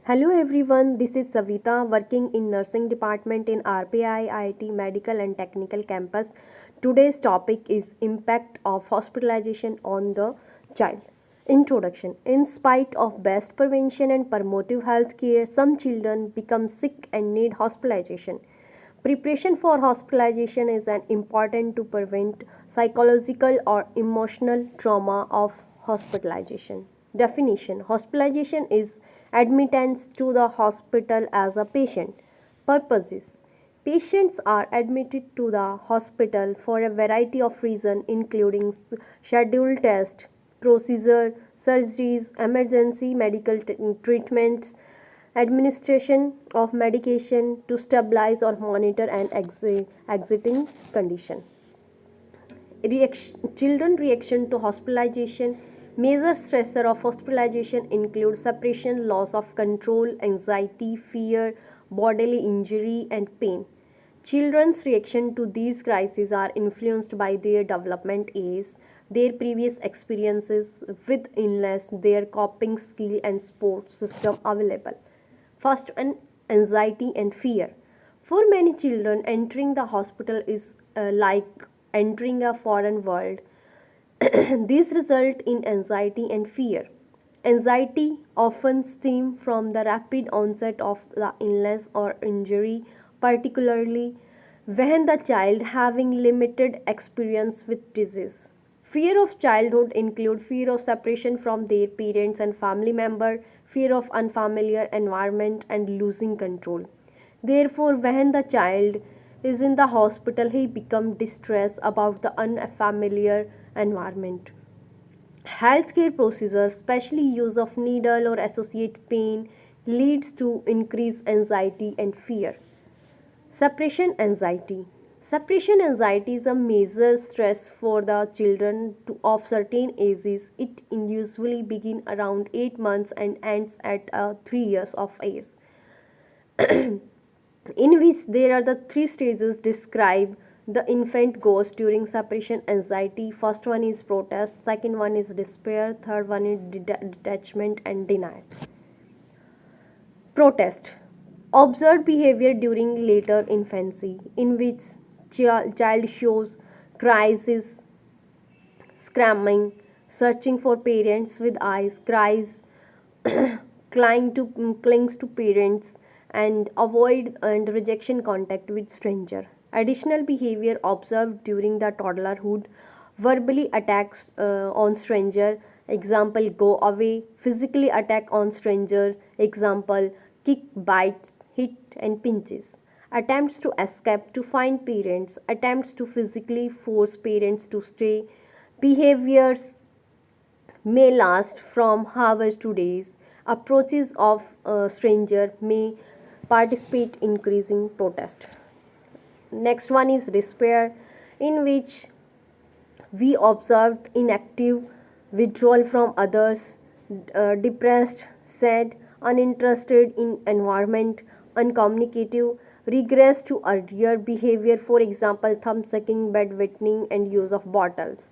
Hello everyone, this is Savita working in nursing department in RPIIT Medical and Technical Campus. Today's topic is impact of hospitalization on the child. Introduction. In spite of best prevention and promotive health care, some children become sick and need hospitalization. Preparation for hospitalization is an important to prevent psychological or emotional trauma of hospitalization. Definition. Hospitalization is admittance to the hospital as a patient. Purposes. Patients are admitted to the hospital for a variety of reasons including scheduled tests, procedure, surgeries, emergency medical treatments, administration of medication to stabilize or monitor an exiting condition. Children reaction to hospitalization. Major stressor of hospitalization include separation, loss of control, anxiety, fear, bodily injury, and pain. Children's reaction to these crises are influenced by their development age, their previous experiences with illness, their coping skill, and support system available. First, anxiety and fear. For many children, entering the hospital is like entering a foreign world. These result in anxiety and fear. Anxiety often stems from the rapid onset of the illness or injury, particularly when the child having limited experience with disease. Fear of childhood include fear of separation from their parents and family member, fear of unfamiliar environment and losing control. Therefore, when the child is in the hospital, he becomes distressed about the unfamiliar environment. Healthcare procedures, especially use of needle or associate pain, leads to increased anxiety and fear. Separation anxiety. Separation anxiety is a major stress for the children of certain ages. It usually begins around 8 months and ends at 3 years of age, in which there are the three stages described. The infant goes during separation anxiety. First one is protest, second one is despair, third one is detachment and denial. Protest. Observed behavior during later infancy, in which child shows cries, screaming, searching for parents with eyes, cries, clings to parents, and avoid and rejection contact with stranger. Additional behavior observed during the toddlerhood: verbally attacks on stranger, example go away; physically attack on stranger, example kick, bites, hit, and pinches; attempts to escape to find parents, attempts to physically force parents to stay. Behaviors may last from hours to days. Approaches of a stranger may participate in increasing protest. Next one is despair, in which we observed inactive withdrawal from others, depressed, sad, uninterested in environment, uncommunicative, regress to earlier behavior, for example, thumb sucking, bedwetting, and use of bottles.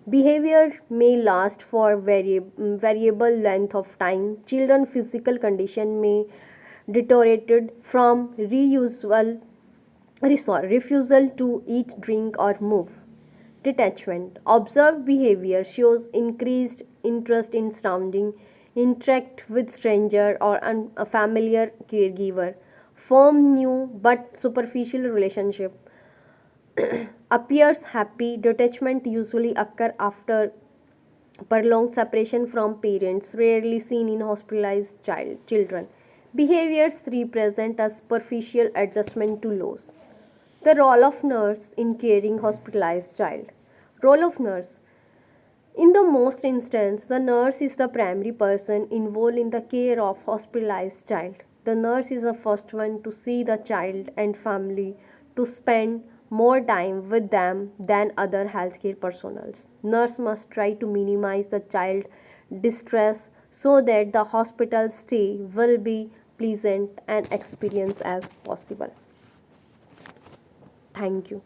Behavior may last for variable length of time. Children physical condition may deteriorated from refusal to eat, drink, or move. Detachment. Observed behavior shows increased interest in surrounding, interact with stranger or a familiar caregiver, form new but superficial relationship, appears happy. Detachment usually occur after prolonged separation from parents, rarely seen in hospitalized children. Behaviors represent a superficial adjustment to loss. The role of nurse in caring hospitalized child. Role of nurse. In the most instance, the nurse is the primary person involved in the care of hospitalized child. The nurse is the first one to see the child and family, to spend more time with them than other healthcare personnel. Nurse must try to minimize the child distress so that the hospital stay will be pleasant and experience as possible. Thank you.